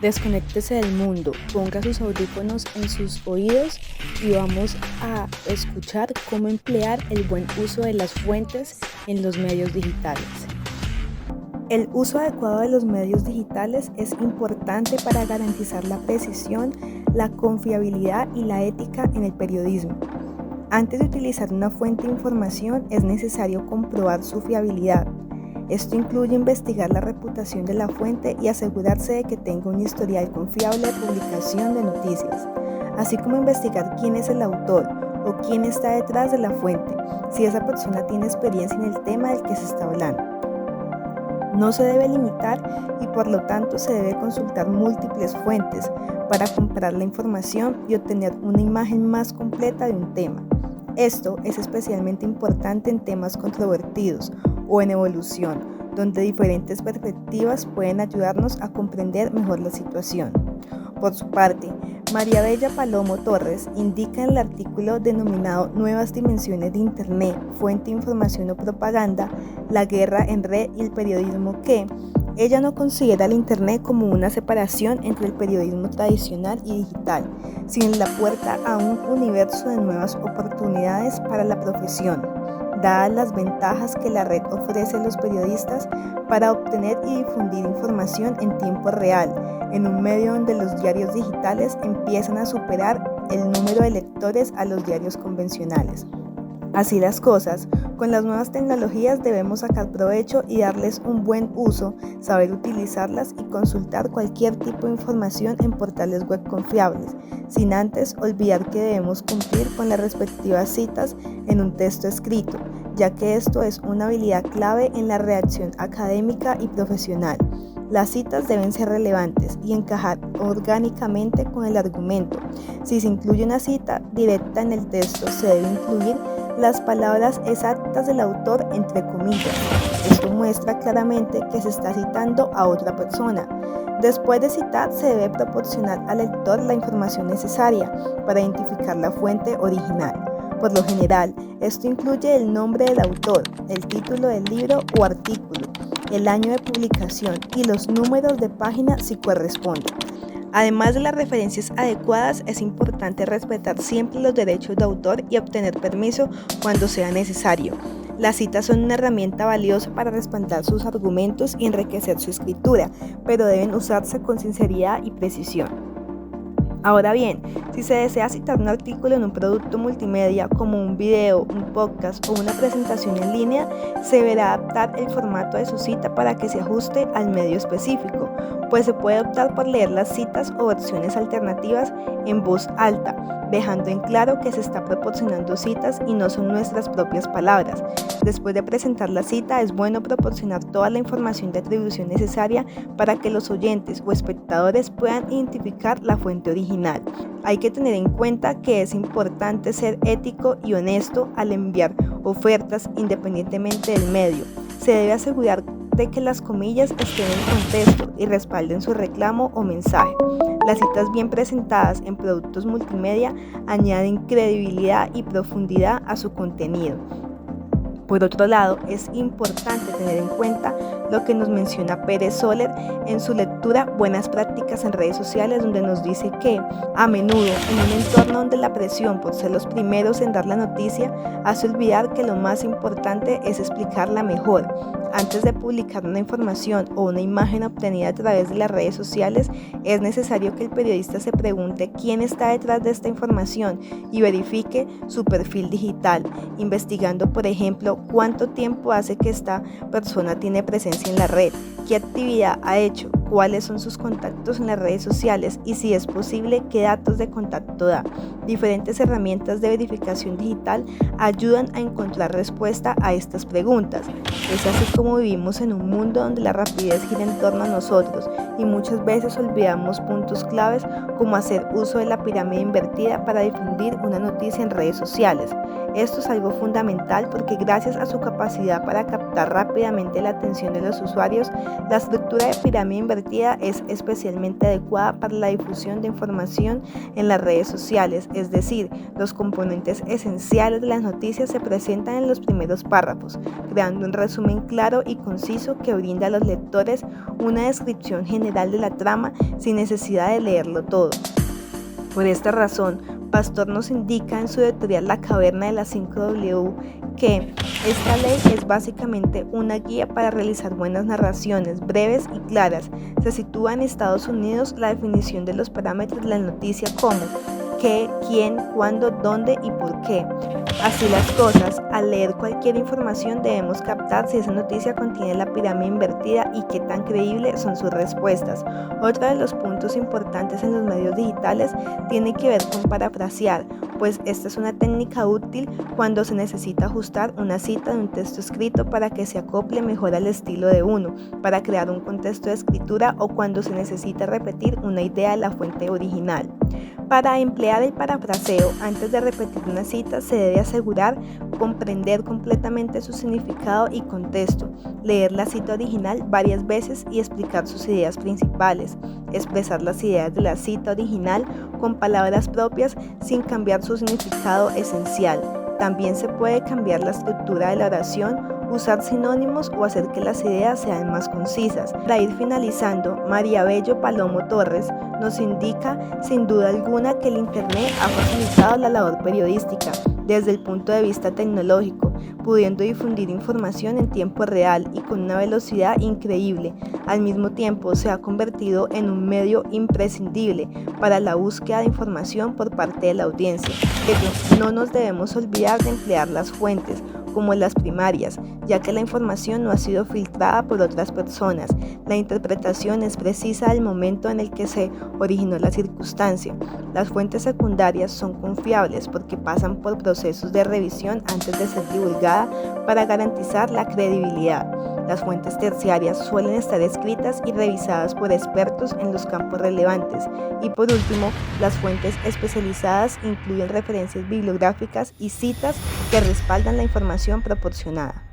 Desconéctese del mundo, ponga sus audífonos en sus oídos y vamos a escuchar cómo emplear el buen uso de las fuentes en los medios digitales. El uso adecuado de los medios digitales es importante para garantizar la precisión, la confiabilidad y la ética en el periodismo. Antes de utilizar una fuente de información es necesario comprobar su fiabilidad. Esto incluye investigar la reputación de la fuente y asegurarse de que tenga un historial confiable de publicación de noticias, así como investigar quién es el autor o quién está detrás de la fuente, si esa persona tiene experiencia en el tema del que se está hablando. No se debe limitar y por lo tanto se debe consultar múltiples fuentes para comparar la información y obtener una imagen más completa de un tema. Esto es especialmente importante en temas controvertidos o en evolución, donde diferentes perspectivas pueden ayudarnos a comprender mejor la situación. Por su parte, María Bella Palomo Torres indica en el artículo denominado Nuevas dimensiones de Internet, fuente de información o propaganda, la guerra en red y el periodismo que ella no considera el Internet como una separación entre el periodismo tradicional y digital, sino la puerta a un universo de nuevas oportunidades para la profesión, dadas las ventajas que la red ofrece a los periodistas para obtener y difundir información en tiempo real, en un medio donde los diarios digitales empiezan a superar el número de lectores a los diarios convencionales. Así las cosas, con las nuevas tecnologías debemos sacar provecho y darles un buen uso, saber utilizarlas y consultar cualquier tipo de información en portales web confiables, sin antes olvidar que debemos cumplir con las respectivas citas en un texto escrito, ya que esto es una habilidad clave en la redacción académica y profesional. Las citas deben ser relevantes y encajar orgánicamente con el argumento. Si se incluye una cita directa en el texto, se debe incluir las palabras exactas del autor entre comillas. Esto muestra claramente que se está citando a otra persona. Después de citar, se debe proporcionar al lector la información necesaria para identificar la fuente original. Por lo general, esto incluye el nombre del autor, el título del libro o artículo, el año de publicación y los números de página si corresponde. Además de las referencias adecuadas, es importante respetar siempre los derechos de autor y obtener permiso cuando sea necesario. Las citas son una herramienta valiosa para respaldar sus argumentos y enriquecer su escritura, pero deben usarse con sinceridad y precisión. Ahora bien, si se desea citar un artículo en un producto multimedia como un video, un podcast o una presentación en línea, se deberá adaptar el formato de su cita para que se ajuste al medio específico, pues se puede optar por leer las citas o versiones alternativas en voz alta, dejando en claro que se está proporcionando citas y no son nuestras propias palabras. Después de presentar la cita, es bueno proporcionar toda la información de atribución necesaria para que los oyentes o espectadores puedan identificar la fuente original. Hay que tener en cuenta que es importante ser ético y honesto al enviar ofertas independientemente del medio. Se debe asegurar de que las comillas estén en contexto y respalden su reclamo o mensaje. Las citas bien presentadas en productos multimedia añaden credibilidad y profundidad a su contenido. Por otro lado, es importante tener en cuenta lo que nos menciona Pérez Soler en su lectura Buenas prácticas en redes sociales, donde nos dice que a menudo en un entorno donde la presión por ser los primeros en dar la noticia hace olvidar que lo más importante es explicarla mejor. Antes de publicar una información o una imagen obtenida a través de las redes sociales, es necesario que el periodista se pregunte quién está detrás de esta información y verifique su perfil digital, investigando, por ejemplo, cuánto tiempo hace que esta persona tiene presencia en la red, qué actividad ha hecho, cuáles son sus contactos en las redes sociales y si es posible, qué datos de contacto da. Diferentes herramientas de verificación digital ayudan a encontrar respuesta a estas preguntas. Es así como vivimos en un mundo donde la rapidez gira en torno a nosotros y muchas veces olvidamos puntos claves como hacer uso de la pirámide invertida para difundir una noticia en redes sociales. Esto es algo fundamental porque gracias a su capacidad para captar rápidamente la atención de los usuarios, la estructura de pirámide invertida invertida es especialmente adecuada para la difusión de información en las redes sociales, es decir, los componentes esenciales de las noticias se presentan en los primeros párrafos, creando un resumen claro y conciso que brinda a los lectores una descripción general de la trama sin necesidad de leerlo todo. Por esta razón, Pastor nos indica en su editorial La Caverna de las 5W que esta ley es básicamente una guía para realizar buenas narraciones breves y claras. Se sitúa en Estados Unidos la definición de los parámetros de la noticia como qué, quién, cuándo, dónde y por qué. Así las cosas, al leer cualquier información debemos captar si esa noticia contiene la pirámide invertida y qué tan creíbles son sus respuestas. Otro de los puntos importantes en los medios digitales tiene que ver con parafrasear, pues esta es una técnica útil cuando se necesita ajustar una cita de un texto escrito para que se acople mejor al estilo de uno, para crear un contexto de escritura o cuando se necesita repetir una idea de la fuente original. Para emplear el parafraseo, antes de repetir una cita, se debe asegurar comprender completamente su significado y contexto, leer la cita original varias veces y explicar sus ideas principales, expresar las ideas de la cita original con palabras propias sin cambiar su significado esencial. También se puede cambiar la estructura de la oración, usar sinónimos o hacer que las ideas sean más concisas. Para ir finalizando, María Bello Palomo Torres nos indica sin duda alguna que el Internet ha facilitado la labor periodística desde el punto de vista tecnológico, pudiendo difundir información en tiempo real y con una velocidad increíble. Al mismo tiempo, se ha convertido en un medio imprescindible para la búsqueda de información por parte de la audiencia. Pero no nos debemos olvidar de emplear las fuentes, como las primarias, ya que la información no ha sido filtrada por otras personas. La interpretación es precisa del momento en el que se originó la circunstancia. Las fuentes secundarias son confiables porque pasan por procesos de revisión antes de ser divulgadas para garantizar la credibilidad. Las fuentes terciarias suelen estar escritas y revisadas por expertos en los campos relevantes. Y por último, las fuentes especializadas incluyen referencias bibliográficas y citas que respaldan la información proporcionada.